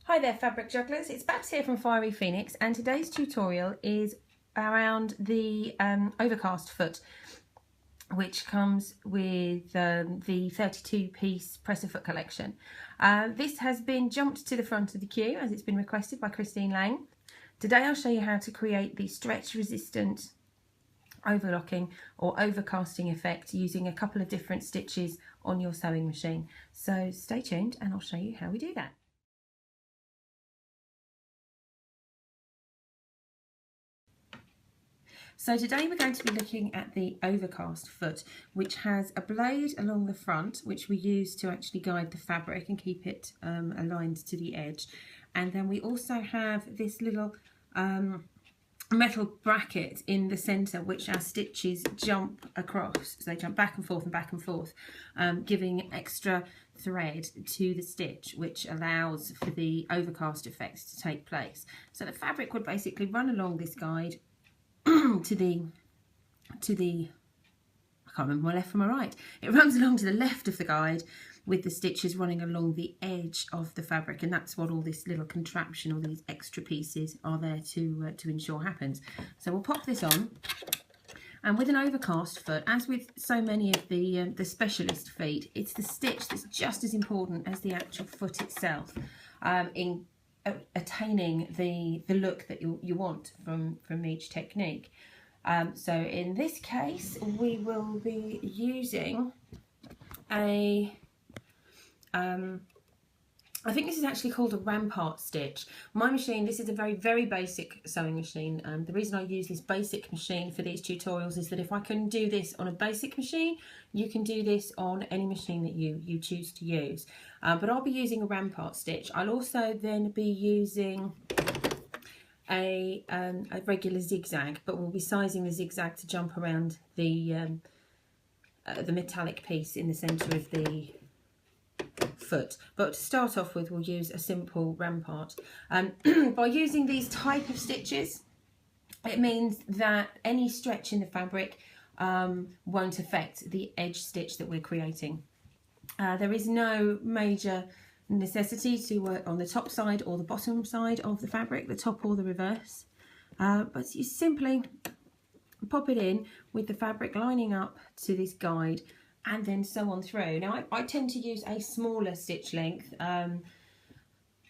Hi there fabric jugglers, it's Babs here from Fiery Phoenix, and today's tutorial is around the Overcast foot, which comes with the 32 piece presser foot collection. This has been jumped to the front of the queue as it's been requested by Christine Lane. Today I'll show you how to create the stretch resistant overlocking or overcasting effect using a couple of different stitches on your sewing machine. So stay tuned and I'll show you how we do that. So today we're going to be looking at the Overcast foot, which has a blade along the front which we use to actually guide the fabric and keep it aligned to the edge. And then we also have this little metal bracket in the centre which our stitches jump across. So they jump back and forth, giving extra thread to the stitch, which allows for the overcast effect to take place. So the fabric would basically run along this guide to the I can't remember my left from my right. It runs along to the left of the guide with the stitches running along the edge of the fabric, and that's what all this little contraption, all these extra pieces are there to ensure happens. So we'll pop this on, and with an overcast foot, as with so many of the specialist feet, it's the stitch that's just as important as the actual foot itself in attaining the look that you want from each technique. So in this case we will be using a I think this is actually called a rampart stitch. My machine, this is a very basic sewing machine. The reason I use this basic machine for these tutorials is that if I can do this on a basic machine, you can do this on any machine that you choose to use. But I'll be using a rampart stitch. I'll also then be using a regular zigzag, but we'll be sizing the zigzag to jump around the metallic piece in the centre of the foot. But to start off with, we'll use a simple rampart. By using these type of stitches, it means that any stretch in the fabric won't affect the edge stitch that we're creating. There is no major necessity to work on the top side or the bottom side of the fabric, the top or the reverse, but you simply pop it in with the fabric lining up to this guide and then sew on through. Now I tend to use a smaller stitch length,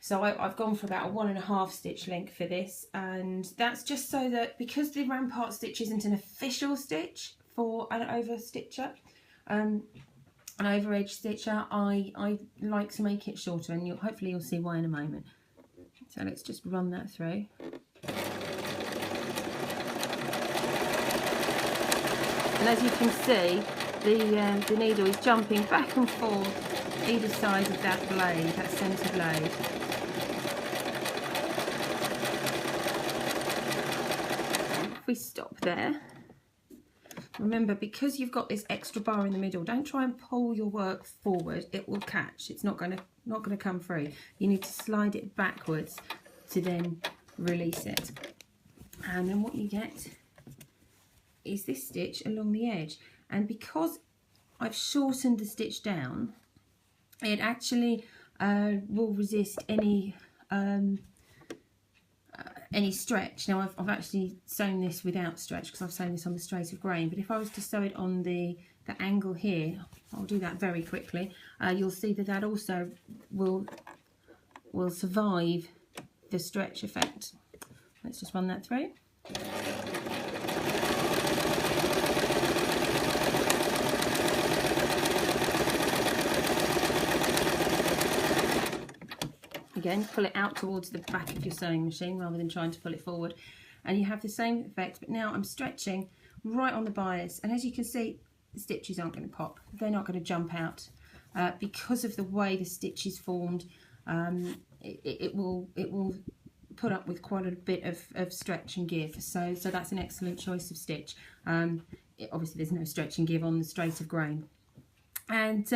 so I've gone for about a 1.5 stitch length for this, and that's just so that because the rampart stitch isn't an official stitch for an over stitcher, an over edge stitcher, I like to make it shorter, and hopefully you'll see why in a moment. So let's just run that through. And as you can see, the needle is jumping back and forth either side of that blade, that centre blade. If we stop there, remember, because you've got this extra bar in the middle, don't try and pull your work forward, it will catch. It's not going to come through. You need to slide it backwards to then release it. And then what you get is this stitch along the edge. And because I've shortened the stitch down, it actually will resist any stretch. Now I've actually sewn this without stretch because I've sewn this on the straight of grain, but if I was to sew it on the angle here, I'll do that very quickly, you'll see that also will survive the stretch effect. Let's just run that through. Again, pull it out towards the back of your sewing machine rather than trying to pull it forward, and you have the same effect, but now I'm stretching right on the bias, and as you can see, the stitches aren't going to pop. They're not going to jump out because of the way the stitch is formed. It will put up with quite a bit of stretch and give, so that's an excellent choice of stitch. Obviously there's no stretch and give on the straight of grain, and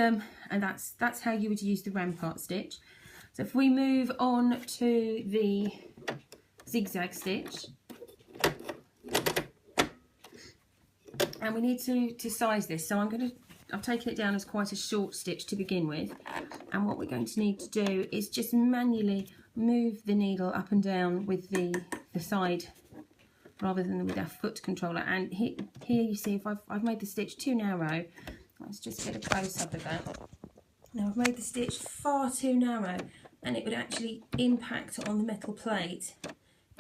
that's how you would use the rampart stitch. So if we move on to the zigzag stitch, and we need to size this, so I've taken it down as quite a short stitch to begin with, and what we're going to need to do is just manually move the needle up and down with the side rather than with our foot controller. And here you see if I've made the stitch too narrow. Let's just get a close-up of that. Now I've made the stitch far too narrow, and it would actually impact on the metal plate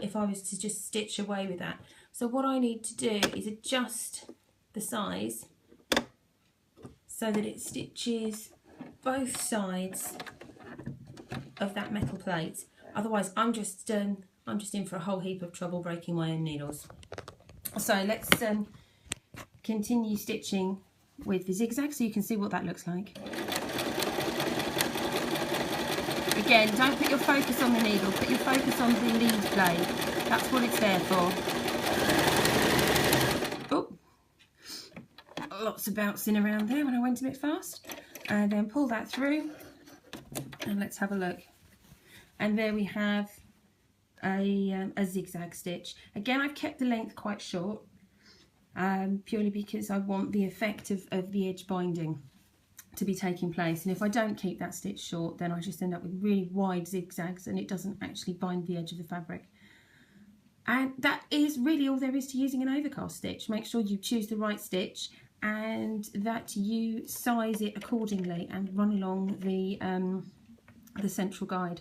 if I was to just stitch away with that. So what I need to do is adjust the size so that it stitches both sides of that metal plate. Otherwise I'm just in for a whole heap of trouble breaking my own needles. So let's continue stitching with the zigzag so you can see what that looks like. Again, don't put your focus on the needle, put your focus on the lead blade. That's what it's there for. Oh, lots of bouncing around there when I went a bit fast. And then pull that through, and let's have a look. And there we have a zigzag stitch. Again, I've kept the length quite short, purely because I want the effect of the edge binding to be taking place. And if I don't keep that stitch short, then I just end up with really wide zigzags and it doesn't actually bind the edge of the fabric. And that is really all there is to using an overcast stitch. Make sure you choose the right stitch and that you size it accordingly and run along the central guide.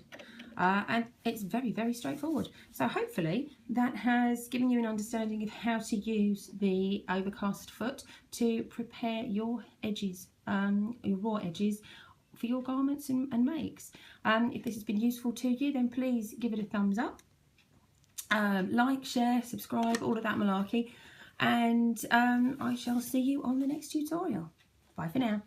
And it's very, very straightforward. So hopefully that has given you an understanding of how to use the overcast foot to prepare your edges, your raw edges for your garments and makes. If this has been useful to you, then please give it a thumbs up. Like, share, subscribe, all of that malarkey. And I shall see you on the next tutorial. Bye for now.